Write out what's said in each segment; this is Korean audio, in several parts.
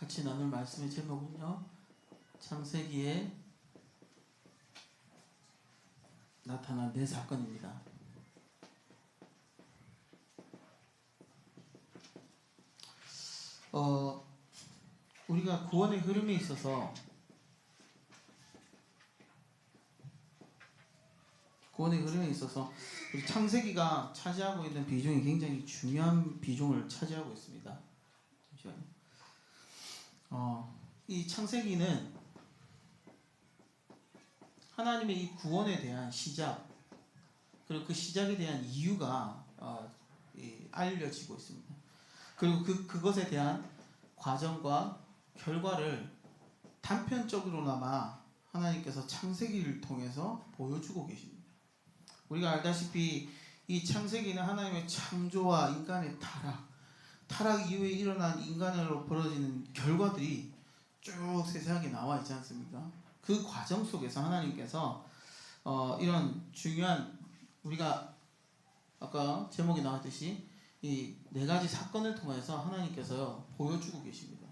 같이 나눌 말씀의 제목은요, 창세기에 나타난 네 사건입니다. 우리가 구원의 흐름에 있어서 우리 창세기가 차지하고 있는 비중이 굉장히 중요한 비중을 차지하고 있습니다. 잠시만요. 이 창세기는 하나님의 이 구원에 대한 시작, 그리고 그 시작에 대한 이유가 알려지고 있습니다. 그리고 그것에 대한 과정과 결과를 단편적으로나마 하나님께서 창세기를 통해서 보여주고 계십니다. 우리가 알다시피 이 창세기는 하나님의 창조와 인간의 타락 이후에 일어난 인간으로 벌어지는 결과들이 쭉 세세하게 나와 있지 않습니까? 그 과정 속에서 하나님께서 이런 중요한, 우리가 아까 제목에 나왔듯이 이 네 가지 사건을 통해서 하나님께서 보여주고 계십니다.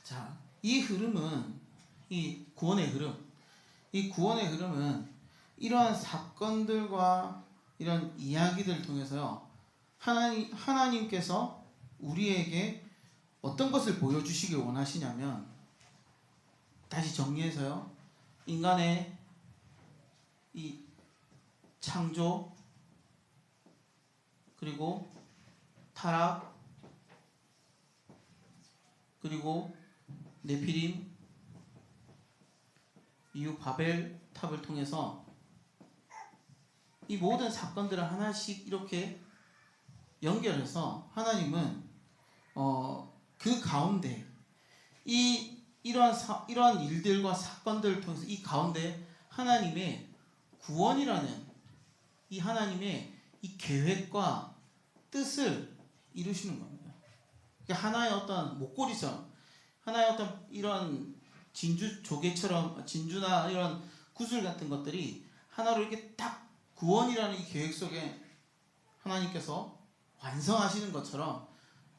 자, 이 흐름은, 이 구원의 흐름은 이러한 사건들과 이런 이야기들을 통해서요, 하나님께서 우리에게 어떤 것을 보여주시길 원하시냐면, 다시 정리해서요, 인간의 이 창조, 그리고 타락, 그리고 네피림 이후 바벨 탑을 통해서 이 모든 사건들을 하나씩 이렇게 연결해서 하나님은 그 가운데 이러한 일들과 사건들을 통해서 이 가운데 하나님의 구원이라는 이 하나님의 이 계획과 뜻을 이루시는 겁니다. 그러니까 하나의 어떤 목걸이처럼, 하나의 어떤 이런 조개처럼, 진주나 이런 구슬 같은 것들이 하나로 이렇게 딱 구원이라는 이 계획 속에 하나님께서 완성하시는 것처럼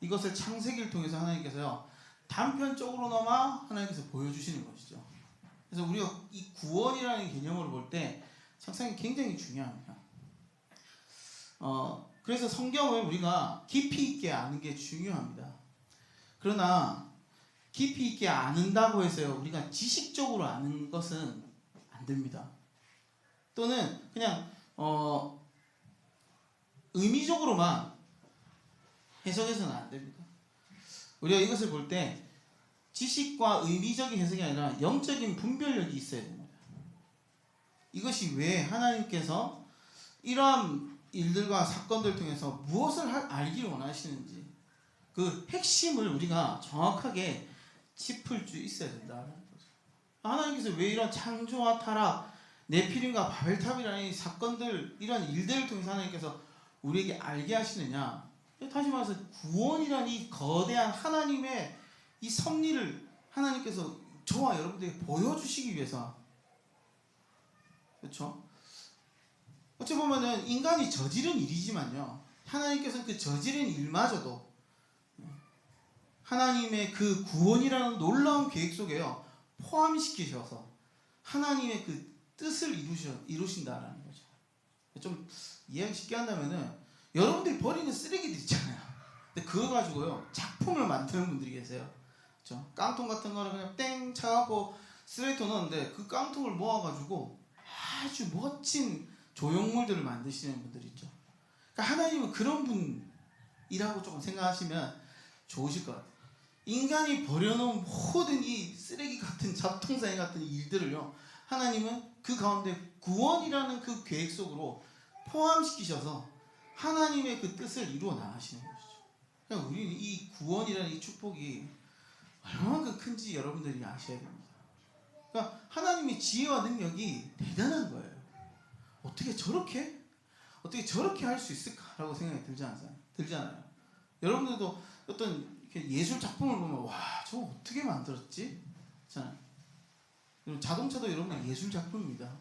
이것을 창세기를 통해서 하나님께서요, 단편적으로나마 하나님께서 보여주시는 것이죠. 그래서 우리가 이 구원이라는 개념으로 볼 때 창세기 굉장히 중요합니다. 그래서 성경을 우리가 깊이 있게 아는 게 중요합니다. 그러나 깊이 있게 아는다고 해서요, 우리가 지식적으로 아는 것은 안 됩니다. 또는 그냥 의미적으로만 해석해서는 안 됩니다. 우리가 이것을 볼 때 지식과 의미적인 해석이 아니라 영적인 분별력이 있어야 됩니다. 이것이 왜 하나님께서 이러한 일들과 사건들을 통해서 무엇을 알기를 원하시는지 그 핵심을 우리가 정확하게 짚을 수 있어야 된다는 거죠. 하나님께서 왜 이런 창조와 타락, 네피림과 바벨탑이라는 이 사건들, 이런 일들을 통해서 하나님께서 우리에게 알게 하시느냐? 다시 말해서 구원이라는 이 거대한 하나님의 이 섭리를 하나님께서 저와 여러분들에게 보여주시기 위해서, 그렇죠? 어찌 보면은 인간이 저지른 일이지만요, 하나님께서는 그 저지른 일마저도 하나님의 그 구원이라는 놀라운 계획 속에요 포함시키셔서 하나님의 그 뜻을 이루신다라는 거죠. 좀 이해하기 쉽게 한다면은, 여러분들이 버리는 쓰레기들 있잖아요. 근데 그거 가지고요 작품을 만드는 분들이 계세요. 그렇죠? 깡통 같은 거를 그냥 땡 차갖고 쓰레기통 넣었는데 그 깡통을 모아가지고 아주 멋진 조형물들을 만드시는 분들이 있죠. 그러니까 하나님은 그런 분이라고 조금 생각하시면 좋으실 것 같아요. 인간이 버려놓은 모든 이 쓰레기 같은 잡통사니 같은 일들을요, 하나님은 그 가운데 구원이라는 그 계획 속으로 포함시키셔서 하나님의 그 뜻을 이루어 나가시는 것이죠. 그러니까 우리는 이 구원이라는 이 축복이 얼마나 큰지 여러분들이 아셔야 됩니다. 그러니까 하나님의 지혜와 능력이 대단한 거예요. 어떻게 저렇게 할 수 있을까라고 생각이 들잖아요. 여러분들도 어떤 예술 작품을 보면 와, 저거 어떻게 만들었지? 그렇잖아요. 자동차도 여러분들 예술 작품입니다.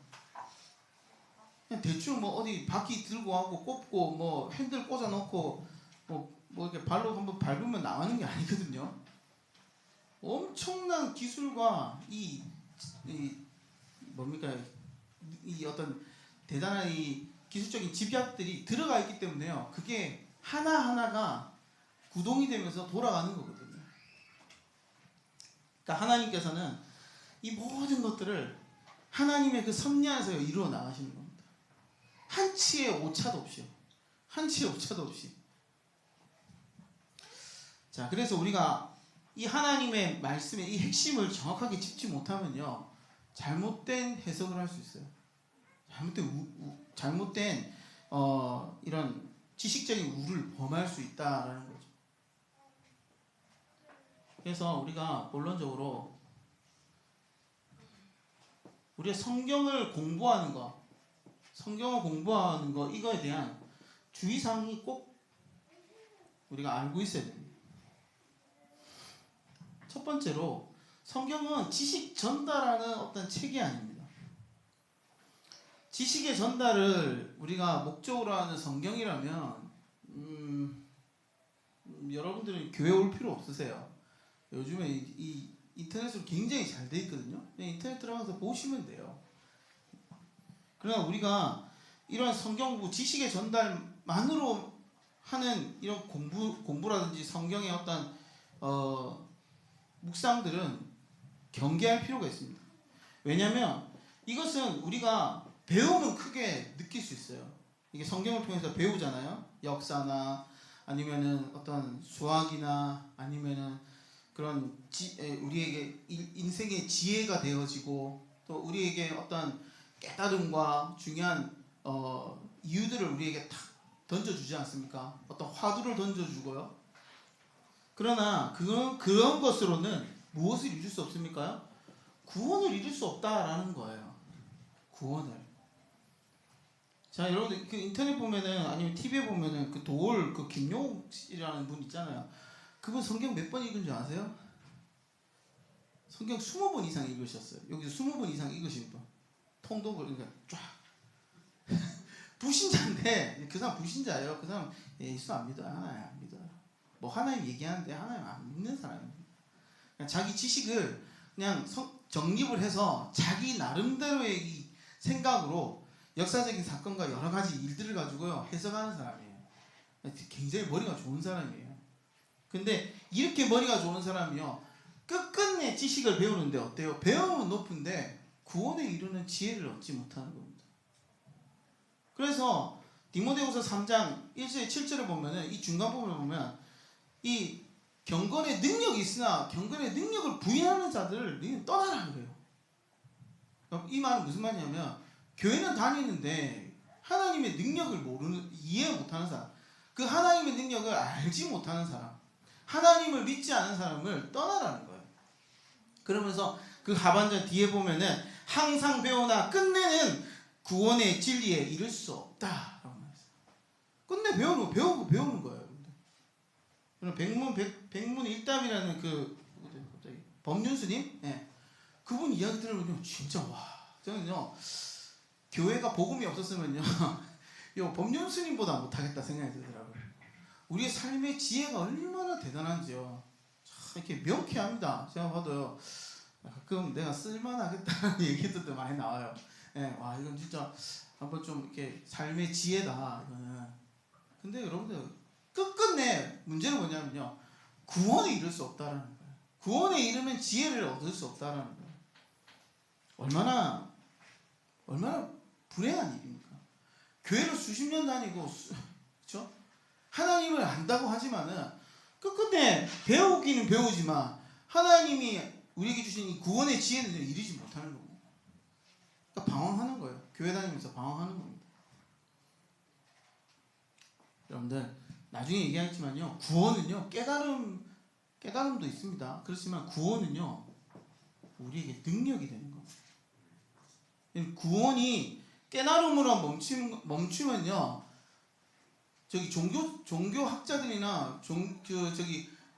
그냥 대충 뭐 어디 바퀴 들고 하고 꼽고 뭐 핸들 꽂아 놓고 뭐 이렇게 발로 한번 밟으면 나가는 게 아니거든요. 엄청난 기술과 이 뭡니까 이 어떤 대단한 이 기술적인 집약들이 들어가 있기 때문에요. 그게 하나하나가 구동이 되면서 돌아가는 거거든요. 그러니까 하나님께서는 이 모든 것들을 하나님의 그 섭리 안에서 이루어 나가시는 겁니다. 한치의 오차도 없이요. 한치의 오차도 없이. 자, 그래서 우리가 이 하나님의 말씀의 이 핵심을 정확하게 짚지 못하면요, 잘못된 해석을 할 수 있어요. 잘못된 이런 지식적인 우를 범할 수 있다라는 거죠. 그래서 우리가 본론적으로 우리가 성경을 공부하는 거 이거에 대한 주의사항이 꼭 우리가 알고 있어야 됩니다. 첫 번째로 성경은 지식 전달하는 어떤 책이 아닙니다. 지식의 전달을 우리가 목적으로 하는 성경이라면 여러분들은 교회 올 필요 없으세요. 요즘에 이 인터넷으로 굉장히 잘 돼 있거든요. 그냥 인터넷 들어가서 보시면 돼요. 그러나 우리가 이런 성경 공부, 지식의 전달만으로 하는 이런 공부라든지 성경의 어떤 묵상들은 경계할 필요가 있습니다. 왜냐하면 이것은 우리가 배우면 크게 느낄 수 있어요. 이게 성경을 통해서 배우잖아요. 역사나 아니면은 어떤 수학이나 아니면은 그런 우리에게 인생의 지혜가 되어지고 또 우리에게 어떤 깨달음과 중요한 이유들을 우리에게 탁 던져주지 않습니까? 어떤 화두를 던져주고요. 그러나 그런 것으로는 무엇을 이룰 수 없습니까? 구원을 이룰 수 없다라는 거예요. 구원을. 자, 여러분들 그 인터넷 보면은 아니면 TV에 보면은 그 김용옥 씨라는 분 있잖아요. 그분 성경 몇 번 읽은 줄 아세요? 성경 20번 이상 읽으셨어요. 여기서 20번 이상 읽으신 분. 통독을 그러니까 쫙. 불신자인데 그 사람 불신자예요. 그 사람 예수 안 믿어요. 하나님 안 믿어요. 뭐 하나님 얘기하는데 하나님 안 믿는 사람입니다. 그냥 자기 지식을 그냥 정립을 해서 자기 나름대로의 이 생각으로 역사적인 사건과 여러 가지 일들을 가지고요 해석하는 사람이에요. 굉장히 머리가 좋은 사람이에요. 근데 이렇게 머리가 좋은 사람이요 끝끝내 지식을 배우는데 어때요? 배움은 높은데 구원에 이르는 지혜를 얻지 못하는 겁니다. 그래서 디모데후서 3장 1절 7절을 보면은 이 중간 부분을 보면 이 경건의 능력이 있으나 경건의 능력을 부인하는 자들을 떠나라는 거예요. 이 말은 무슨 말이냐면 교회는 다니는데 하나님의 능력을 이해 못하는 사람, 그 하나님의 능력을 알지 못하는 사람, 하나님을 믿지 않은 사람을 떠나라는 거예요. 그러면서 그 하반절 뒤에 보면은 항상 배우나 끝내는 구원의 진리에 이를 수 없다라고 말했어요. 끝내 배우는 거예요. 백문일답이라는 갑자기 법륜스님, 그분 이야기 들으면 진짜 와, 저는요 교회가 복음이 없었으면요 요 법륜스님보다 못하겠다 생각이 들더라고요. 우리의 삶의 지혜가 얼마나 대단한지요. 참 이렇게 명쾌합니다. 제가 봐도요 가끔 내가 쓸만하겠다는 얘기들도 많이 나와요. 와 이건 진짜 한번 좀 이렇게 삶의 지혜다 이거는. 근데 여러분들 끝끝내 문제는 뭐냐면요 구원에 이를 수 없다라는 거예요. 구원에 이르면 지혜를 얻을 수 없다라는 거예요. 얼마나 불행한 일입니까? 교회를 수십 년 다니고 그렇죠? 하나님을 안다고 하지만은 끝끝내 배우기는 배우지만 하나님이 우리에게 주신 이 구원의 지혜는 이르지 못하는 겁니다. 그러니까 방황하는 거예요. 교회 다니면서 방황하는 겁니다. 여러분들 나중에 얘기하겠지만요 구원은요 깨달음도 있습니다. 그렇지만 구원은요 우리에게 능력이 되는 겁니다. 구원이 깨달음으로 멈추면요 저기 종교학자들이나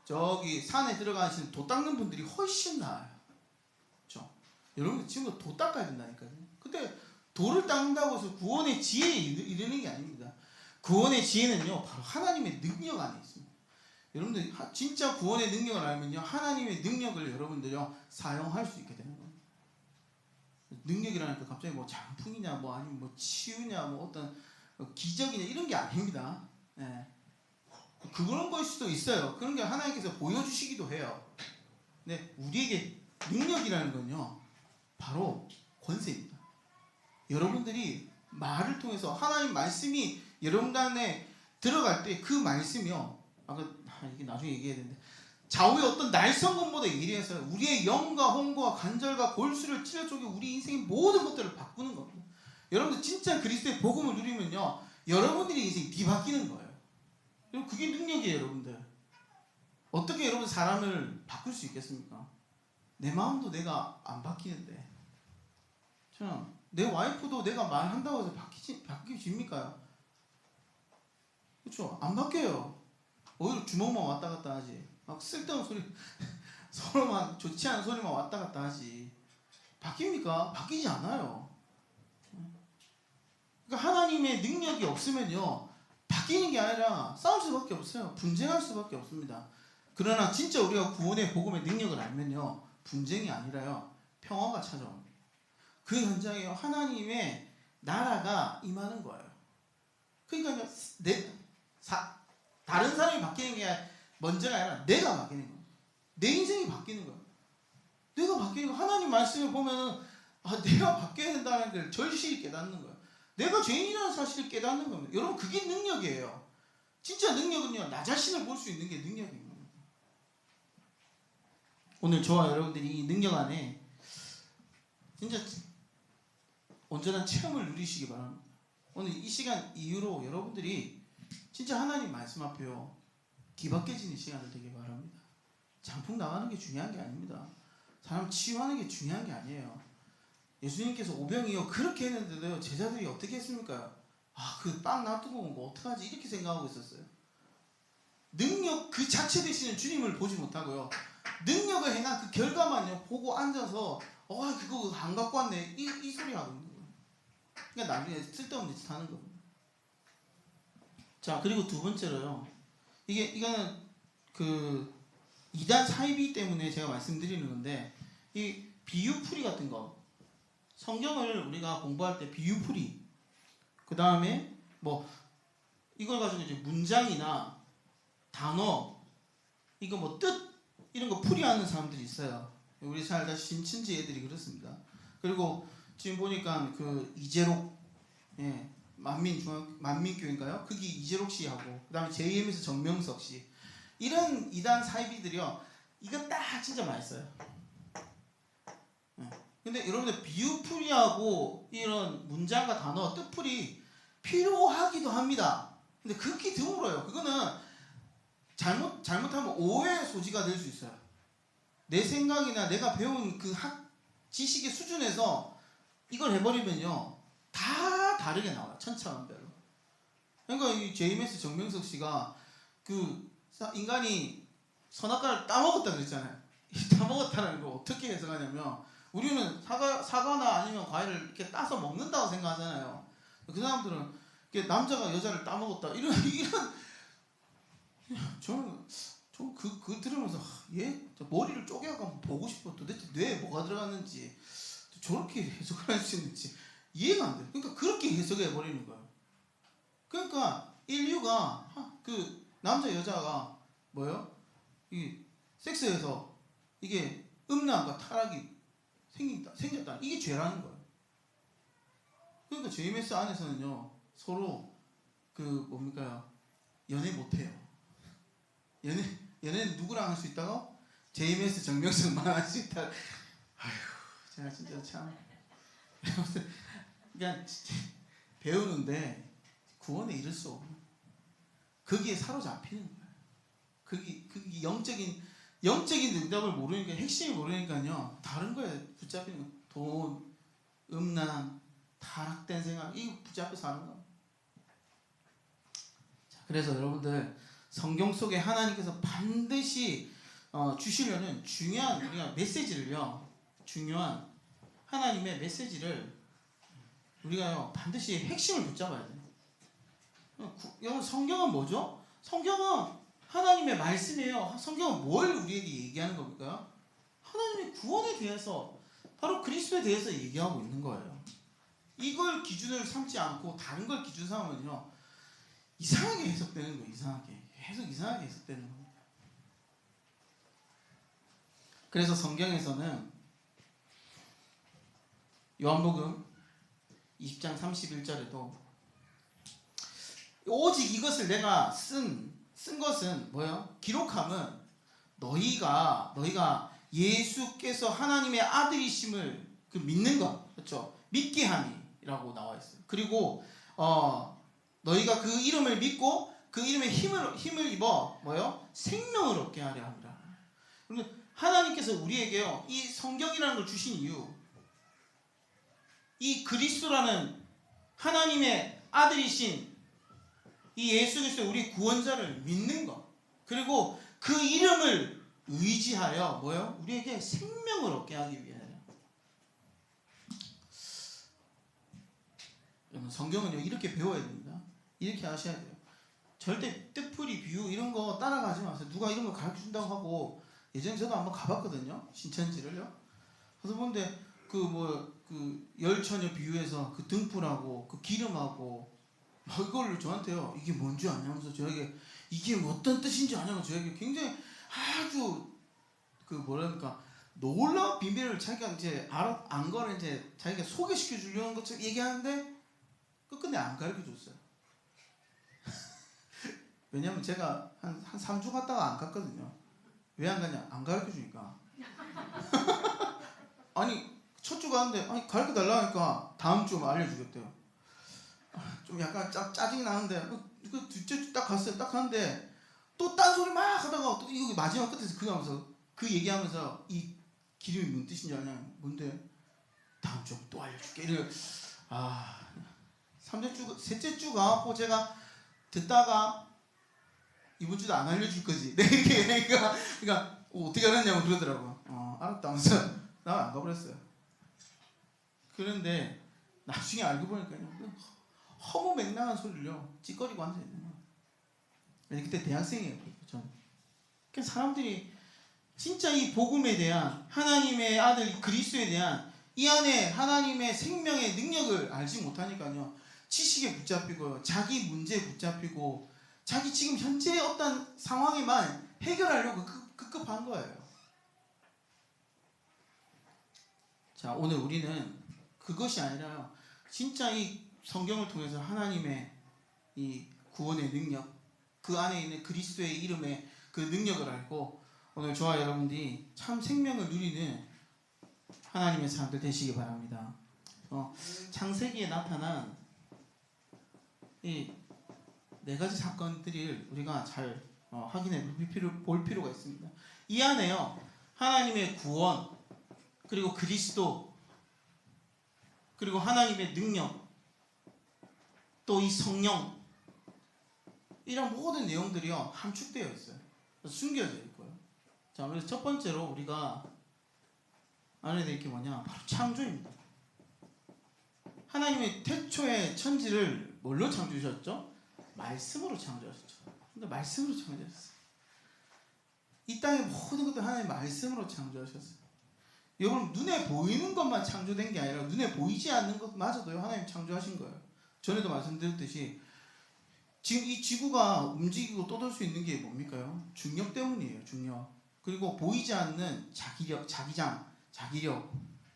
저기 산에 들어가시는 도 닦는 분들이 훨씬 나아요. 그렇죠? 여러분 지금 도 닦아야 된다니까요. 근데 도를 닦는다고 해서 구원의 지혜에 이르는 게 아닙니다. 구원의 지혜는요 바로 하나님의 능력 안에 있습니다. 여러분들 진짜 구원의 능력을 알면요, 하나님의 능력을 여러분들요 사용할 수 있게 되는 거예요. 능력이라니까 갑자기 뭐 장풍이냐, 뭐 아니면 뭐 치유냐, 뭐 어떤 기적이냐 이런 게 아닙니다. 예. 그런 걸 수도 있어요. 그런 게 하나님께서 보여주시기도 해요. 근데 우리에게 능력이라는 건요, 바로 권세입니다. 여러분들이 말을 통해서 하나님 말씀이 여러분 안에 들어갈 때 그 말씀이요, 이게 나중에 얘기해야 되는데, 좌우의 어떤 날성건보다 예리해서 우리의 영과 혼과 관절과 골수를 찔러 쪼개 우리 인생의 모든 것들을 바꾸는 겁니다. 여러분들 진짜 그리스도의 복음을 누리면요, 여러분들의 인생이 뒤바뀌는 거예요. 여러분, 그게 능력이에요. 여러분들 어떻게 여러분 사람을 바꿀 수 있겠습니까? 내 마음도 내가 안 바뀌는데, 참, 내 와이프도 내가 말한다고 해서 바뀌집니까? 그렇죠? 안 바뀌어요. 오히려 주먹만 왔다 갔다 하지. 막 쓸데없는 소리, 서로만 좋지 않은 소리만 왔다 갔다 하지. 바뀝니까? 바뀌지 않아요. 그러니까 하나님의 능력이 없으면요, 바뀌는 게 아니라 싸울 수밖에 없어요. 분쟁할 수밖에 없습니다. 그러나 진짜 우리가 구원의 복음의 능력을 알면요, 분쟁이 아니라요, 평화가 찾아옵니다. 그 현장에 하나님의 나라가 임하는 거예요. 그러니까 다른 사람이 바뀌는 게 먼저가 아니라 내가 바뀌는 거예요. 내 인생이 바뀌는 거예요. 내가 바뀌는 거. 하나님 말씀을 보면은 내가 바뀌어야 된다는 걸 절실히 깨닫는 거예요. 내가 죄인이라는 사실을 깨닫는 겁니다. 여러분, 그게 능력이에요. 진짜 능력은요, 나 자신을 볼 수 있는 게 능력입니다. 오늘 저와 여러분들이 이 능력 안에 진짜 온전한 체험을 누리시기 바랍니다. 오늘 이 시간 이후로 여러분들이 진짜 하나님 말씀 앞에요, 뒤바뀌어지는 시간을 되길 바랍니다. 장풍 나가는 게 중요한 게 아닙니다. 사람 치유하는 게 중요한 게 아니에요. 예수님께서 오병이요 그렇게 했는데도 제자들이 어떻게 했습니까? 그 빵 놔두고 뭐 어떡하지 이렇게 생각하고 있었어요. 능력 그 자체 되시는 주님을 보지 못하고요, 능력을 행한 그 결과만요 보고 앉아서 그거 안 갖고 왔네 이 소리 하고 있는 거예요. 그러니까 나중에 쓸데없는 짓 하는 겁니다. 자, 그리고 두 번째로요, 이거는 그 이단 사이비 때문에 제가 말씀드리는 건데, 이 비유풀이 같은 거, 성경을 우리가 공부할 때 비유풀이, 그 다음에 뭐 이걸 가지고 이제 문장이나 단어, 이거 뭐 뜻 이런 거 풀이하는 사람들이 있어요. 우리 살다 신천지 애들이 그렇습니다. 그리고 지금 보니까 그 이재록, 만민교인가요? 거기 이재록 씨하고, 그 다음에 JM에서 정명석 씨, 이런 이단 사이비들이요, 이거 딱 진짜 맛있어요. 근데 여러분들 비유풀이하고 이런 문장과 단어, 뜻풀이 필요하기도 합니다. 근데 극히 드물어요. 그거는 잘못하면 오해의 소지가 될 수 있어요. 내 생각이나 내가 배운 그 지식의 수준에서 이걸 해버리면요, 다 다르게 나와요. 천차만별로. 그러니까 이 JMS 정명석 씨가 그 인간이 선악과를 따먹었다 그랬잖아요. 이 따먹었다는 거 어떻게 해석하냐면, 우리는 사과나 아니면 과일을 이렇게 따서 먹는다고 생각하잖아요. 그 사람들은 남자가 여자를 따먹었다 이런 저는 그 들으면서 얘 머리를 쪼개고 보고 싶어. 도대체 뇌에 뭐가 들어갔는지, 저렇게 해석을 할 수 있는지 이해가 안 돼요. 그러니까 그렇게 해석해 버리는 거예요. 그러니까 인류가 그 남자 여자가 뭐예요? 이 섹스에서 이게 음란과 타락이 생겼다. 이게 죄라는 거예요. 그러니까 JMS 안에서는요, 서로 그 뭡니까, 연애 못해요. 연애는 누구랑 할 수 있다고? JMS 정명석만 할 수 있다. 아휴, 제가 진짜 참 그냥 배우는데 구원에 이를 수 없는, 거기에 사로잡히는 거예요. 그게 영적인 응답을 모르니까, 핵심이 모르니까요, 다른 거에 붙잡히는 거예요. 돈, 음란, 타락된 생각, 이거 붙잡혀 사는 거예요. 자, 그래서 여러분들 성경 속에 하나님께서 반드시 주시려는 중요한 우리가 메시지를요, 중요한 하나님의 메시지를 우리가요 반드시 핵심을 붙잡아야 돼요. 여러분, 성경은 뭐죠? 성경은 하나님의 말씀이에요. 성경은 뭘 우리에게 얘기하는 겁니까? 하나님의 구원에 대해서, 바로 그리스도에 대해서 얘기하고 있는 거예요. 이걸 기준을 삼지 않고 다른 걸 기준 삼으면요, 이상하게 해석되는 거예요. 이상하게. 계속 이상하게 해석되는 겁니다. 그래서 성경에서는 요한복음 20장 31절에도 오직 이것을 내가 쓴 것은 뭐예요? 기록함은 너희가 예수께서 하나님의 아들이심을 믿는 것, 그렇죠? 믿게 함이라고 나와 있어요. 그리고 너희가 그 이름을 믿고 그 이름에 힘을 입어 뭐예요? 생명을 얻게 하려 합니다. 그러면 하나님께서 우리에게요, 이 성경이라는 걸 주신 이유, 이 그리스도라는 하나님의 아들이신 이 예수 그리스도 우리 구원자를 믿는 것, 그리고 그 이름을 의지하여 뭐예요? 우리에게 생명을 얻게 하기 위하여. 여러분, 성경은요, 이렇게 배워야 됩니다. 이렇게 하셔야 돼요. 절대 뜻풀이 비유 이런 거 따라가지 마세요. 누가 이런 거 가르쳐준다고 하고, 예전에 저도 한번 가봤거든요, 신천지를요. 그래서 보는데 그 열처녀 비유해서 그 등불하고 그 기름하고 막 이걸 저한테요, 이게 뭔지 아냐면서 저에게 이게 어떤 뜻인지 아냐고 저에게 굉장히 아주 뭐랄까 놀라운 비밀을 자기가 이제 안 거를 이제 자기가 소개시켜 주려는 것처럼 얘기하는데 끝끝내 안 가르쳐 줬어요. 왜냐면 제가 한 3주 갔다가 안 갔거든요. 왜 안 가냐? 안 가르쳐 주니까. 아니 첫 주 가는데 가르쳐 달라니까 다음 주 알려주겠대요. 좀 약간 짜증이 나는데 그 둘째 주 딱 갔어요. 딱 갔는데 또 딴 소리 막 하다가 또 이거 마지막 끝에서 그거 하면서 그 얘기하면서 이 기름이 뭔 뜻인지 아냐? 뭔데? 다음 주 또 알려줄게. 이래. 셋째 주 가고 제가 듣다가 이번 주도 안 알려줄 거지. 네, 그러니까 어떻게 알았냐고 그러더라고요. 알았다 하면서 나 안 가버렸어요. 그런데 나중에 알고 보니까요, 허무맹랑한 소리를요 찌꺼리고 앉아있는 거예요. 그때 대학생이에요. 저는. 그러니까 사람들이 진짜 이 복음에 대한, 하나님의 아들 그리스도에 대한 이 안에 하나님의 생명의 능력을 알지 못하니까요, 지식에 붙잡히고요, 자기 문제에 붙잡히고, 자기 지금 현재 어떤 상황에만 해결하려고 급급한 거예요. 자, 오늘 우리는 그것이 아니라 진짜 이 성경을 통해서 하나님의 이 구원의 능력, 그 안에 있는 그리스도의 이름의 그 능력을 알고 오늘 저와 여러분들이 참 생명을 누리는 하나님의 사람들 되시기 바랍니다. 창세기에 나타난 이 4가지 사건들을 우리가 잘 확인해 볼 필요가 있습니다. 이 안에요, 하나님의 구원, 그리고 그리스도, 그리고 하나님의 능력, 또 이 성령, 이런 모든 내용들이요 함축되어 있어요. 숨겨져 있고요. 자, 그래서 첫 번째로 우리가 알아야 될 게 뭐냐? 바로 창조입니다. 하나님의 태초에 천지를 뭘로 창조하셨죠? 말씀으로 창조하셨죠. 근데 말씀으로 창조하셨어요. 이 땅의 모든 것들 하나님의 말씀으로 창조하셨어요. 여러분, 눈에 보이는 것만 창조된 게 아니라 눈에 보이지 않는 것마저도요 하나님 창조하신 거예요. 전에도 말씀드렸듯이 지금 이 지구가 움직이고 떠돌 수 있는 게 뭡니까요? 중력 때문이에요. 중력. 그리고 보이지 않는 자기력,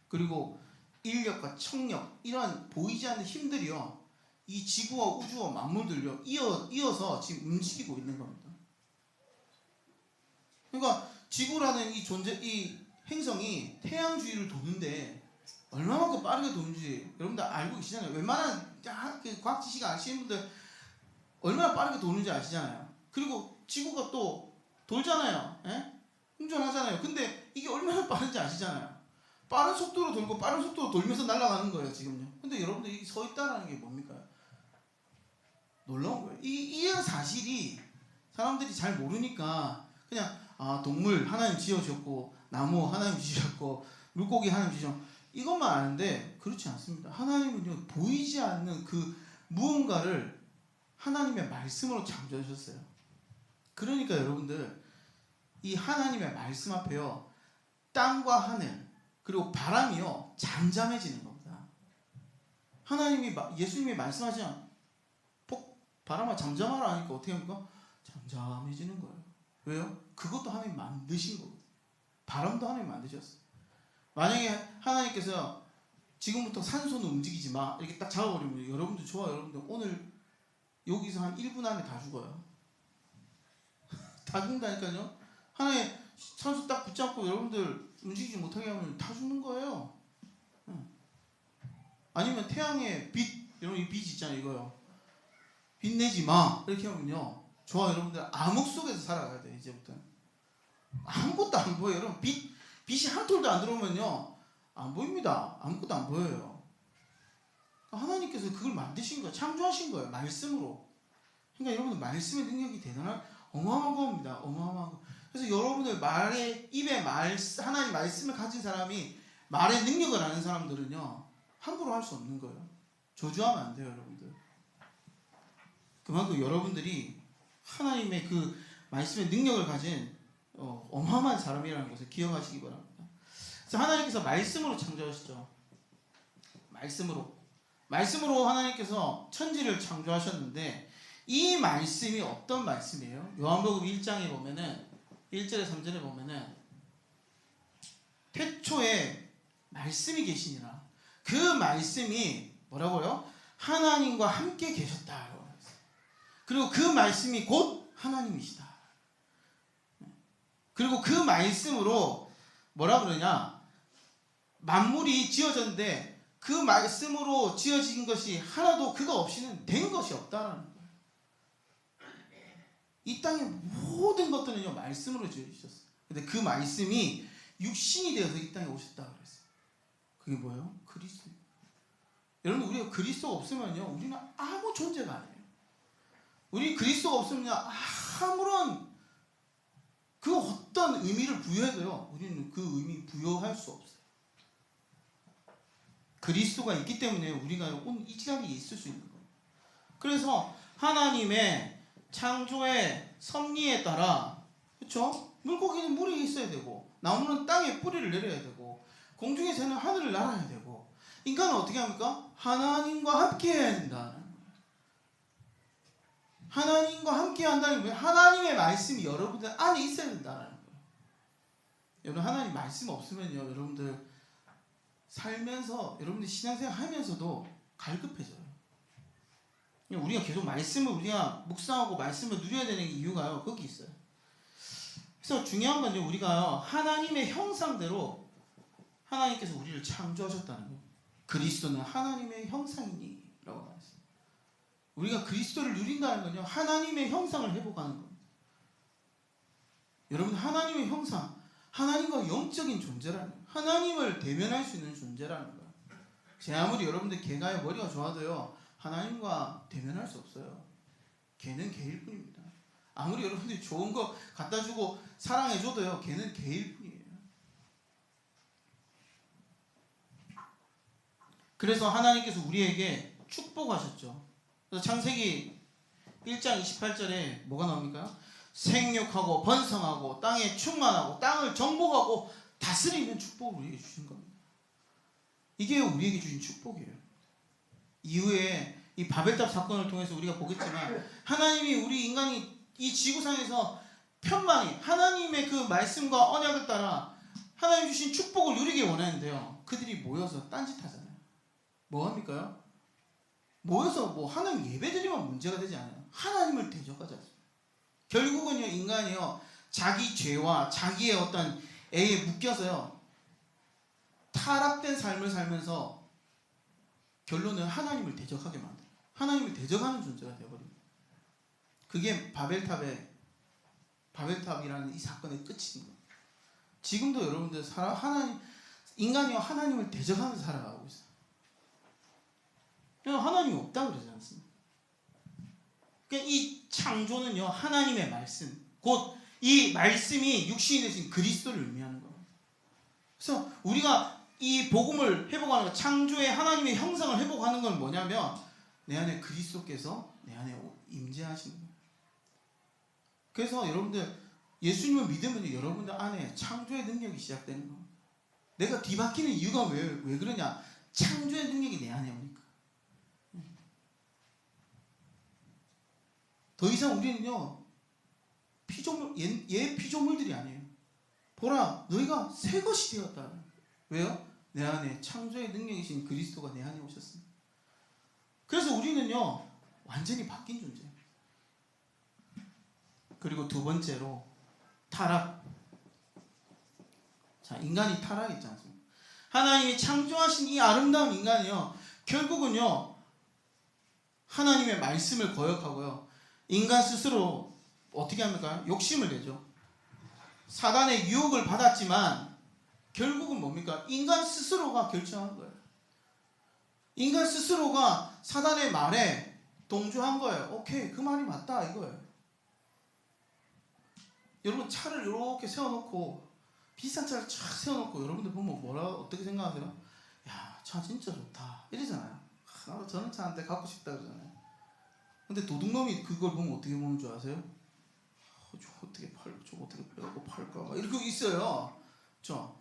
그리고 인력과 청력, 이러한 보이지 않는 힘들이요, 이 지구와 우주와 만물들요 이어서 지금 움직이고 있는 겁니다. 그러니까 지구라는 이 행성이 태양 주위를 도는데 얼마만큼 빠르게 도는지 여러분들 알고 계시잖아요. 웬만한 과학 지식 아시는 분들 얼마나 빠르게 도는지 아시잖아요. 그리고 지구가 또 돌잖아요. 공전하잖아요. 근데 이게 얼마나 빠른지 아시잖아요. 빠른 속도로 돌고 빠른 속도로 돌면서 날아가는 거예요 지금요. 근데 여러분들 이게 서 있다는 게 뭡니까? 놀라운 거예요. 이런 사실이 사람들이 잘 모르니까 그냥 동물 하나님 지으셨고, 나무 하나님 지으셨고, 물고기 하나님 지으셨고, 이것만 아는데 그렇지 않습니다. 하나님은요 보이지 않는 그 무언가를 하나님의 말씀으로 창조하셨어요. 그러니까 여러분들 이 하나님의 말씀 앞에요, 땅과 하늘 그리고 바람이요 잠잠해지는 겁니다. 하나님이 예수님이 말씀하시면 바람아 잠잠하라 하니까 어떻게 합니까? 잠잠해지는 거예요. 왜요? 그것도 하나님 만드신 거거든요. 바람도 하나님 만드셨어요. 만약에 하나님께서 지금부터 산소는 움직이지 마 이렇게 딱 잡아버리면 여러분들 좋아요. 여러분들 오늘 여기서 한 1분 안에 다 죽어요. 다 죽는다니까요. 하나님 산소 딱 붙잡고 여러분들 움직이지 못하게 하면 다 죽는 거예요. 아니면 태양의 빛, 여러분 이 빛 있잖아요. 이거요. 빛내지 마 이렇게 하면요, 저와 여러분들 암흑 속에서 살아가야 돼요. 이제부터는 아무것도 안 보여요. 여러분 빛이 한 톨도 안 들어오면요 안 보입니다. 아무것도 안 보여요. 하나님께서 그걸 만드신 거예요. 창조하신 거예요. 말씀으로. 그러니까 여러분들 말씀의 능력이 대단한 어마어마한 겁니다. 어마어마한 거. 그래서 여러분들 입에 하나님 말씀을 가진 사람이 말의 능력을 아는 사람들은요 함부로 할 수 없는 거예요. 저주하면 안 돼요. 여러분들. 그만큼 여러분들이 하나님의 그 말씀의 능력을 가진 어마어마한 사람이라는 것을 기억하시기 바랍니다. 그래서 하나님께서 말씀으로 창조하시죠. 말씀으로 하나님께서 천지를 창조하셨는데 이 말씀이 어떤 말씀이에요? 요한복음 1장에 보면은 1절에 3절에 보면은 태초에 말씀이 계시니라. 그 말씀이 뭐라고요? 하나님과 함께 계셨다. 그리고 그 말씀이 곧 하나님이시다. 그리고 그 말씀으로 뭐라 그러냐? 만물이 지어졌는데 그 말씀으로 지어진 것이 하나도 그거 없이는 된 것이 없다라는 거예요. 이 땅의 모든 것들은요 말씀으로 지어주셨어요. 근데 그 말씀이 육신이 되어서 이 땅에 오셨다 그랬어요. 그게 뭐예요? 그리스도. 여러분 우리가 그리스도가 없으면요 우리는 아무 존재가 아니에요. 우리 그리스도가 없으면 아무런 그 어떤 의미를 부여해도요 우리는 그 의미 부여할 수 없어요. 그리스도가 있기 때문에 우리가 오늘 이 자리에 있을 수 있는 거예요. 그래서 하나님의 창조의 섭리에 따라, 그렇죠? 물고기는 물에 있어야 되고, 나무는 땅에 뿌리를 내려야 되고, 공중에 새는 하늘을 날아야 되고, 인간은 어떻게 합니까? 하나님과 함께 해야 된다. 하나님과 함께 한다는 거예요. 하나님의 말씀이 여러분들 안에 있어야 된다는 거예요. 여러분 하나님 말씀 없으면요 여러분들 살면서 여러분들 신앙생활 하면서도 갈급해져요. 우리가 계속 말씀을 우리가 묵상하고 말씀을 누려야 되는 이유가요 거기 있어요. 그래서 중요한 건요 우리가 하나님의 형상대로 하나님께서 우리를 창조하셨다는 거예요. 그리스도는 하나님의 형상이니 라고 말했어요. 우리가 그리스도를 누린다는 건요 하나님의 형상을 회복하는 겁니다. 여러분 하나님의 형상, 하나님과 영적인 존재라는 거예요. 하나님을 대면할 수 있는 존재라는 거예요. 제 아무리 여러분들 개가요 머리가 좋아도요 하나님과 대면할 수 없어요. 개는 개일 뿐입니다. 아무리 여러분들이 좋은 거 갖다 주고 사랑해줘도요 개는 개일 뿐이에요. 그래서 하나님께서 우리에게 축복하셨죠. 그래서 창세기 1장 28절에 뭐가 나옵니까? 생육하고 번성하고 땅에 충만하고 땅을 정복하고 다스리는 축복을 우리에게 주신 겁니다. 이게 우리에게 주신 축복이에요. 이후에 이 바벨탑 사건을 통해서 우리가 보겠지만 하나님이 우리 인간이 이 지구상에서 편만히 하나님의 그 말씀과 언약을 따라 하나님 주신 축복을 누리기 원하는데요. 그들이 모여서 딴짓하잖아요. 뭐 합니까요? 모여서 뭐 하나님 예배드리면 문제가 되지 않아요. 하나님을 대적하지 않습니다. 결국은요 인간이요 자기 죄와 자기의 어떤 애에 묶여서요 타락된 삶을 살면서 결론은 하나님을 대적하게 만들어요. 하나님을 대적하는 존재가 되어버립니다. 그게 바벨탑이라는 이 사건의 끝인 거예요. 지금도 여러분들 인간이요 하나님을 대적하면서 살아가고 있어요. 하나님이 없다 그러지 않습니다. 그러니까 이 창조는요 하나님의 말씀, 곧 이 말씀이 육신이 되신 그리스도를 의미하는 거예요. 그래서 우리가 이 복음을 회복하는 것, 창조의 하나님의 형상을 회복하는 건 뭐냐면 내 안에 그리스도께서 내 안에 임재하시는 거예요. 그래서 여러분들 예수님을 믿으면 여러분들 안에 창조의 능력이 시작되는 겁니다. 내가 뒤바뀌는 이유가 왜 그러냐? 창조의 능력이 내 안에 오니까. 더 이상 우리는요 피조물, 얘 피조물들이 아니에요. 보라, 너희가 새 것이 되었다. 왜요? 내 안에 창조의 능력이신 그리스도가 내 안에 오셨습니다. 그래서 우리는요 완전히 바뀐 존재예요. 그리고 두 번째로 타락. 자, 인간이 타락했지 않습니까? 하나님이 창조하신 이 아름다운 인간이요 결국은요 하나님의 말씀을 거역하고요 인간 스스로 어떻게 합니까? 욕심을 내죠. 사단의 유혹을 받았지만 결국은 뭡니까? 인간 스스로가 결정한 거예요. 인간 스스로가 사단의 말에 동조한 거예요. 오케이, 그 말이 맞다 이거예요. 여러분 차를 이렇게 세워놓고 비싼 차를 쫙 세워놓고 여러분들 보면 어떻게 생각하세요? 야, 차 진짜 좋다 이러잖아요. 나도 저런 차 한 대 갖고 싶다 그러잖아요. 근데 도둑놈이 그걸 보면 어떻게 보는 줄 아세요? 저 어떻게 빼갖고 팔까? 막 이렇게 있어요. 그렇죠?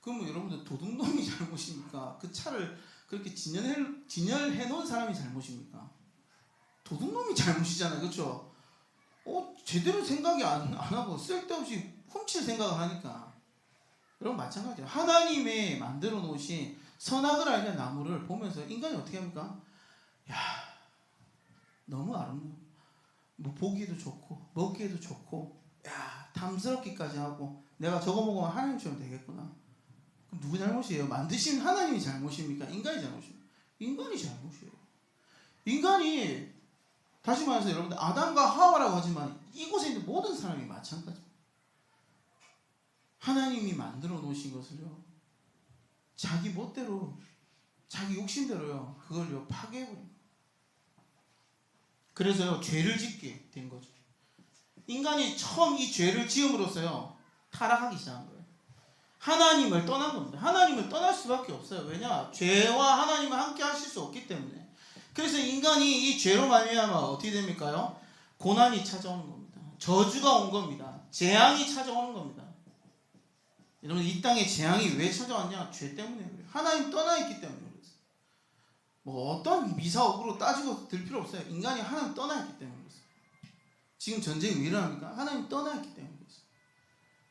그러면 여러분들 도둑놈이 잘못입니까? 그 차를 그렇게 진열해 놓은 사람이 잘못입니까? 도둑놈이 잘못이잖아요. 그렇죠? 제대로 생각이 안 하고 쓸데없이 훔칠 생각을 하니까. 여러분 마찬가지예요. 하나님의 만들어 놓으신 선악을 알게 나무를 보면서 인간이 어떻게 합니까? 야, 너무 아름다워. 뭐 보기에도 좋고 먹기에도 좋고 야 탐스럽기까지 하고 내가 저거 먹으면 하나님처럼 되겠구나. 그럼 누구 잘못이에요? 만드신 하나님이 잘못입니까? 인간이 잘못입니까? 인간이 잘못이에요. 인간이 다시 말해서 여러분들 아담과 하와라고 하지만 이곳에 있는 모든 사람이 마찬가지입니다. 하나님이 만들어 놓으신 것을요 자기 멋대로 자기 욕심대로요 그걸요 파괴해버립니다. 그래서요 죄를 짓게 된 거죠. 인간이 처음 이 죄를 지음으로써요 타락하기 시작한 거예요. 하나님을 떠난 겁니다. 하나님을 떠날 수밖에 없어요. 왜냐? 죄와 하나님을 함께 하실 수 없기 때문에. 그래서 인간이 이 죄로 말미암아 어떻게 됩니까요? 고난이 찾아오는 겁니다. 저주가 온 겁니다. 재앙이 찾아오는 겁니다. 여러분 이 땅에 재앙이 왜 찾아왔냐? 죄 때문에 그래요. 하나님 떠나 있기 때문에 그래요. 뭐 어떤 미사옥으로 따지고 들 필요 없어요. 인간이 하나님 떠나 있기 때문에 그래요. 지금 전쟁이 왜 일어납니까? 하나님 떠나 있기 때문에 그래요.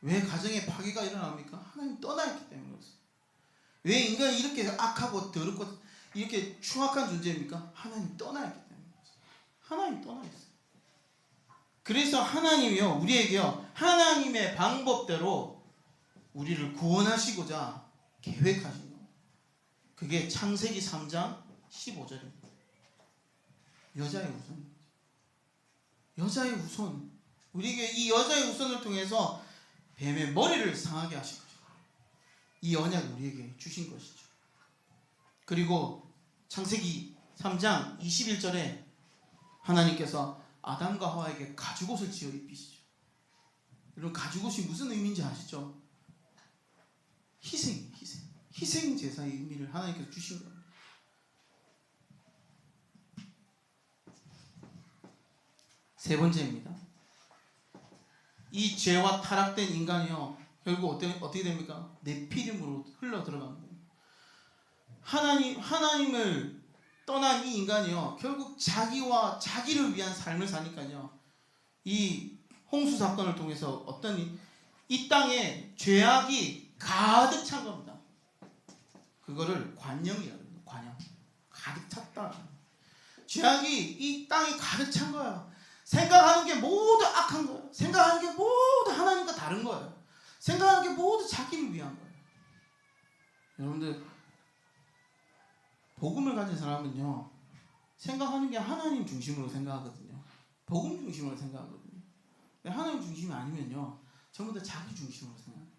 왜 가정에 파괴가 일어납니까? 하나님 떠나 있기 때문에 그래요. 왜 인간이 이렇게 악하고 더럽고 이렇게 추악한 존재입니까? 하나님 떠나 있기 때문에 그래요. 하나님 떠나 있어요. 그래서 하나님이요 우리에게요 하나님의 방법대로 우리를 구원하시고자 계획하신 거예요. 그게 창세기 3장 15절입니다. 여자의 후손. 여자의 후손. 우리에게 이 여자의 후손을 통해서 뱀의 머리를 상하게 하실 것이죠. 이 언약을 우리에게 주신 것이죠. 그리고 창세기 3장 21절에 하나님께서 아담과 하와에게 가죽옷을 지어 입히시죠. 여러분 가죽옷이 무슨 의미인지 아시죠? 희생 제사의 의미를 하나님께서 주신 겁니다. 세 번째입니다. 이 죄와 타락된 인간이요 결국 어떻게 됩니까? 네피림으로 흘러 들어가는 겁니다. 하나님을 떠난 이 인간이요 결국 자기와 자기를 위한 삶을 사니까요 이 홍수 사건을 통해서 어떤 이 땅에 죄악이 가득 찬 겁니다. 그거를 관영이라고 합니다. 관영. 가득 찼다. 죄악이 이 땅에 가득 찬 거예요. 생각하는 게 모두 악한 거예요. 생각하는 게 모두 하나님과 다른 거예요. 생각하는 게 모두 자기를 위한 거예요. 여러분들 복음을 가진 사람은요 생각하는 게 하나님 중심으로 생각하거든요. 복음 중심으로 생각하거든요. 하나님 중심이 아니면요 전부 다 자기 중심으로 생각해요.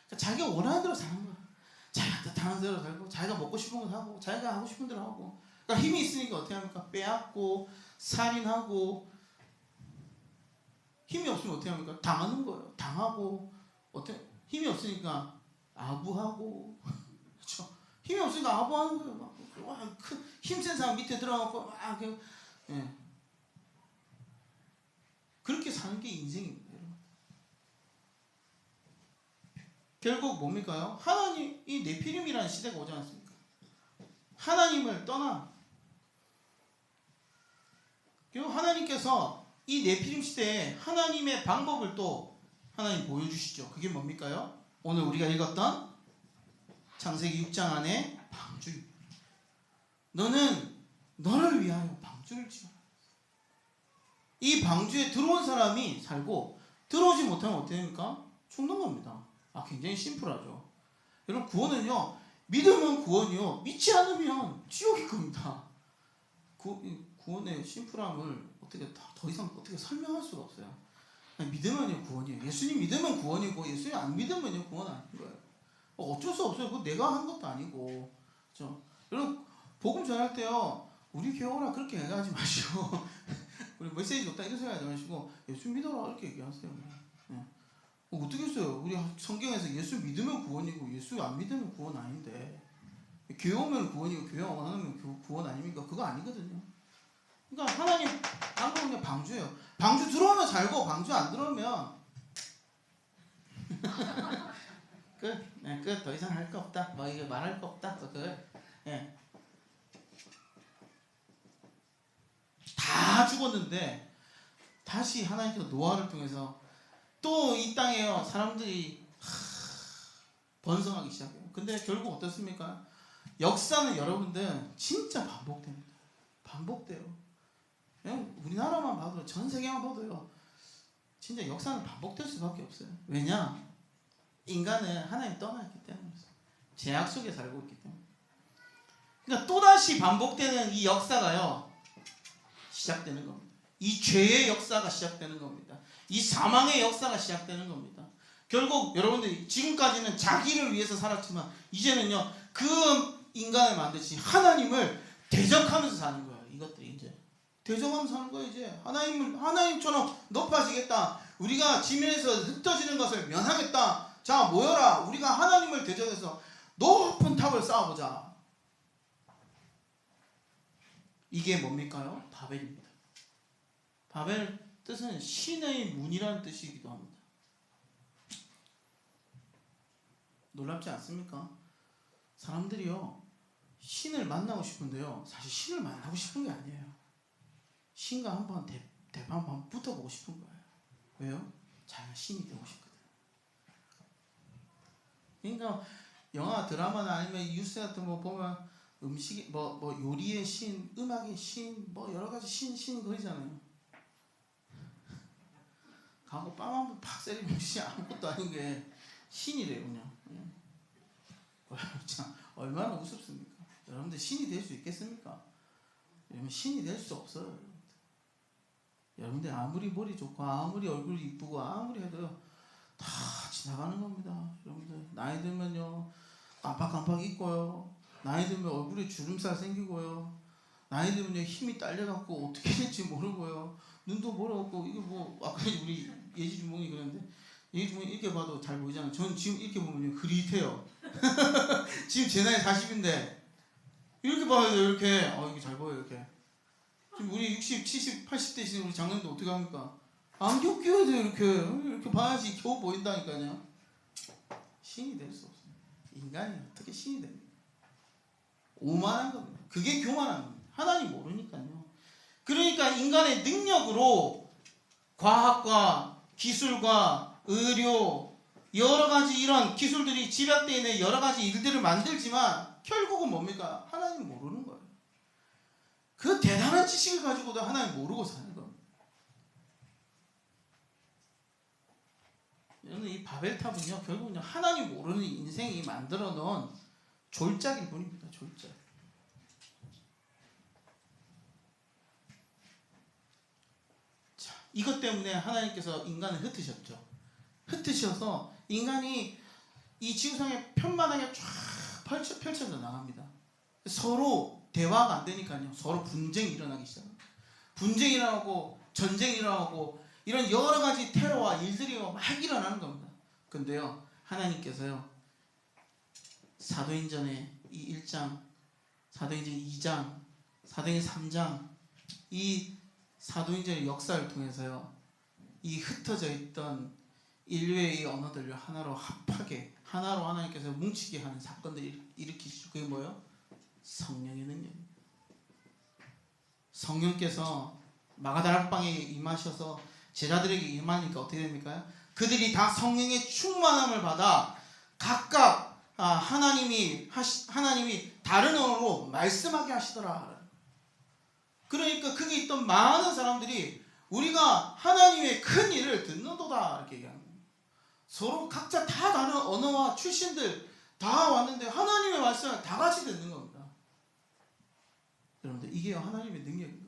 그러니까 자기가 원하는 대로 사는 거예요. 자기가 뜻하는 대로 살고 자기가 먹고 싶은 거 사고 자기가 하고 싶은 대로 하고. 그러니까 힘이 있으니까 어떻게 합니까? 빼앗고 살인하고. 힘이 없으면 어떻게 합니까? 당하는 거예요. 당하고. 어떻게 힘이 없으니까 아부하고. 그렇죠? 힘이 없으니까 아부하는 거예요. 막 큰 힘센 사람 밑에 들어가고 막 예. 그렇게 사는 게 인생입니다. 결국 뭡니까요? 하나님, 이 네피림이라는 시대가 오지 않습니까? 하나님을 떠나. 결국 하나님께서 이 네피림 시대에 하나님의 방법을 또 하나님 보여주시죠. 그게 뭡니까요? 오늘 우리가 읽었던 창세기 6장 안에 방주. 너는 너를 위하여 방주를 지어라. 이 방주에 들어온 사람이 살고 들어오지 못하면 어떻게 됩니까? 죽는 겁니다. 굉장히 심플하죠. 여러분, 구원은요, 믿으면 구원이요, 믿지 않으면 지옥일 겁니다. 구원의 심플함을 더 이상 어떻게 설명할 수가 없어요. 믿으면요 구원이에요. 예수님 믿으면 구원이고 예수님 안 믿으면요 구원 아닌 거예요. 어쩔 수 없어요. 그거 내가 한 것도 아니고. 그렇죠? 여러분, 복음 전할 때요, 우리 교회 오라 그렇게 얘기하지 마시고 우리 메시지 좋다 이런 생각 하지 마시고 예수 믿어라 이렇게 얘기하세요. 네. 어떻게 했어요? 우리 성경에서 예수 믿으면 구원이고 예수 안 믿으면 구원 아닌데, 교회 오면 구원이고 교회 안 오면 구원 아닙니까? 그거 아니거든요. 그러니까 하나님 방법은 그냥 방주예요. 방주 들어오면 살고 방주 안 들어오면 끝. 더 이상 할 거 없다. 뭐 이거 말할 거 없다. 예. 다 죽었는데 다시 하나님께서 노아를 통해서 또 이 땅에요 사람들이 번성하기 시작해요. 근데 결국 어떻습니까? 역사는 여러분들 진짜 반복됩니다. 반복돼요. 그냥 우리나라만 봐도, 전 세계만 봐도요, 진짜 역사는 반복될 수밖에 없어요. 왜냐? 인간은 하나님 떠나있기 때문에, 죄악 속에 살고 있기 때문에. 그러니까 또다시 반복되는 이 역사가요 시작되는 겁니다. 이 죄의 역사가 시작되는 겁니다. 이 사망의 역사가 시작되는 겁니다. 결국 여러분들이 지금까지는 자기를 위해서 살았지만 이제는요, 그 인간을 만드신 하나님을 대적하면서 사는 거예요. 이것들이 이제 대적하면서 사는 거예요. 이제 하나님처럼 높아지겠다. 우리가 지면에서 흩어지는 것을 면하겠다. 자, 모여라. 우리가 하나님을 대적해서 높은 탑을 쌓아보자. 이게 뭡니까요? 바벨입니다. 바벨 뜻은 신의 문이라는 뜻이기도 합니다. 놀랍지 않습니까? 사람들이요, 신을 만나고 싶은데요, 사실 신을 만나고 싶은 게 아니에요. 신과 한번 대판 한번 붙어보고 싶은 거예요. 왜요? 자기가 신이 되고 싶거든. 그러니까 영화, 드라마나 아니면 뉴스 같은 거 보면 음식, 뭐 요리의 신, 음악의 신, 뭐 여러 가지 신 그러잖아요. 가고 뺨 한 번 팍 때리면 신 아무것도 아닌 게 신이래요, 그냥. 참 얼마나 우습습니까? 여러분들 신이 될 수 있겠습니까? 여러분, 신이 될 수 없어요. 여러분들 아무리 머리 좋고 아무리 얼굴이 이쁘고 아무리 해도요 다 지나가는 겁니다. 여러분들 나이 들면요 깜빡깜빡 잊고요, 나이 들면 얼굴에 주름살 생기고요, 나이 들면요 힘이 딸려갖고 어떻게 될지 모르고요, 눈도 멀어갖고, 이게 뭐 아까 우리 예지 주몽이 그랬는데, 예지 주몽이 이렇게 봐도 잘 보이잖아요. 전 지금 이렇게 보면요 흐릿해요. 지금 제 나이 40인데 이렇게 봐야 돼요. 이렇게 이게 잘 보여요. 이렇게 지금 우리 60, 70, 80대신 우리 장년도 어떻게 합니까? 안경 끼워야 돼요. 이렇게 봐야지 겨우 보인다니까요. 신이 될 수 없어요. 인간이 어떻게 신이 됩니까? 오만한 겁니다. 그게 교만한 겁니다. 하나님 모르니까요. 그러니까 인간의 능력으로 과학과 기술과 의료, 여러 가지 이런 기술들이 집약되어 있는 여러 가지 일들을 만들지만 결국은 뭡니까? 하나님 모르는 거예요. 그 대단한 지식을 가지고도 하나님 모르고 사는 겁니다. 여러분, 이 바벨탑은요 결국은 하나님 모르는 인생이 만들어 놓은 졸작일 뿐입니다. 졸작. 자, 이것 때문에 하나님께서 인간을 흩으셨죠. 흩으셔서 인간이 이 지구상에 편만하게 쫙 펼쳐져 나갑니다. 서로 대화가 안 되니까요, 서로 분쟁이 일어나기 시작합니다. 분쟁이 일어나고 전쟁이 일어나고 이런 여러 가지 테러와 일들이 막 일어나는 겁니다. 근데요, 하나님께서요 사도행전의 이 1장, 사도행전 2장, 사도행전 3장, 이 사도행전의 역사를 통해서요 이 흩어져 있던 인류의 이 언어들을 하나로 합하게, 하나로 하나님께서 뭉치게 하는 사건들을 일으키시죠. 그게 뭐예요? 성령의 능력입니다. 성령께서 마가다락방에 임하셔서 제자들에게 임하니까 어떻게 됩니까? 그들이 다 성령의 충만함을 받아 각각 하나님이 다른 언어로 말씀하게 하시더라. 그러니까 거기 있던 많은 사람들이 우리가 하나님의 큰 일을 듣는도다 이렇게 얘기합니다. 서로 각자 다 다른 언어와 출신들 다 왔는데 하나님의 말씀을 다 같이 듣는 겁니다. 여러분들 이게 하나님의 능력입니다.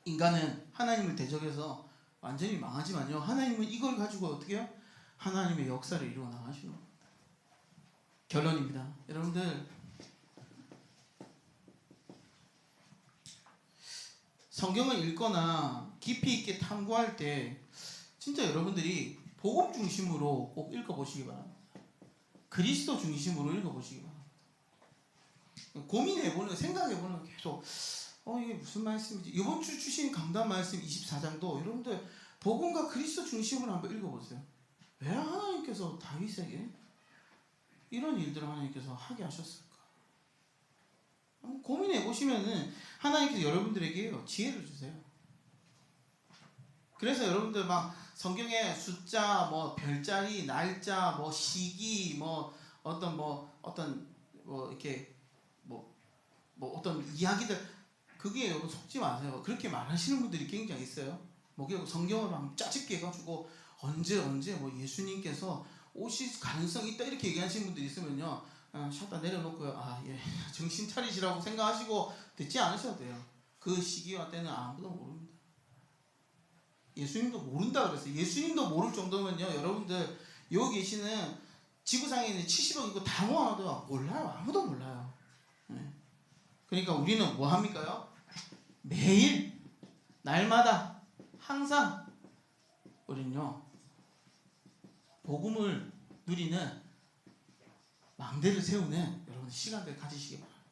인간은 하나님을 대적해서 완전히 망하지만요, 하나님은 이걸 가지고 어떻게 해요? 하나님의 역사를 이루어 나가시는 겁니다. 결론입니다. 여러분들 성경을 읽거나 깊이 있게 탐구할 때 진짜 여러분들이 복음 중심으로 꼭 읽어보시기 바랍니다. 그리스도 중심으로 읽어보시기 바랍니다. 고민해보는, 생각해보는 계속 이게 무슨 말씀이지? 이번 주 주신 강단 말씀 24장도 여러분들 복음과 그리스도 중심으로 한번 읽어보세요. 왜 하나님께서 다윗에게 이런 일들을 하나님께서 하게 하셨을까? 고민해보시면은 하나님께서 여러분들에게 지혜를 주세요. 그래서 여러분들 막 성경에 숫자, 뭐 별자리, 날짜, 뭐 시기, 뭐 이렇게 어떤 이야기들, 그게 여러분 속지 마세요. 그렇게 말하시는 분들이 굉장히 있어요. 뭐 성경을 막 짜집게 해가지고 언제 뭐 예수님께서 오실 가능성이 있다 이렇게 얘기하시는 분들이 있으면요, 샷다 내려놓고요, 예, 정신 차리시라고 생각하시고 듣지 않으셔도 돼요. 그 시기와 때는 아무도 모릅니다. 예수님도 모른다 그랬어요. 예수님도 모를 정도면요, 여러분들 여기 계시는 지구상에 있는 70억 이거 다 모아놔도 몰라요. 아무도 몰라요. 네. 그러니까 우리는 뭐 합니까요? 매일 날마다 항상 우리는요 복음을 누리는 망대를 세우는 여러분 시간들 가지시기 바랍니다.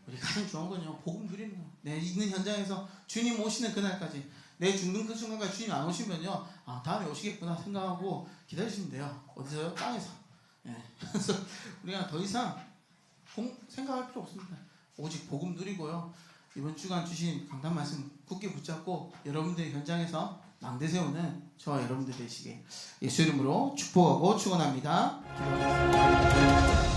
우리 가장 중요한 건요, 복음 누리는 거. 내 있는 현장에서 주님 오시는 그날까지, 내 죽는 그 순간까지 주님 안 오시면요, 다음에 오시겠구나 생각하고 기다리시면 돼요. 어디서요? 땅에서. 예. 그래서 우리가 더 이상 생각할 필요 없습니다. 오직 복음 누리고요, 이번 주간 주신 강단 말씀 굳게 붙잡고 여러분들의 현장에서 망대 세우는 저와 여러분들 되시게 예수 이름으로 축복하고 축원합니다. 기도하겠습니다.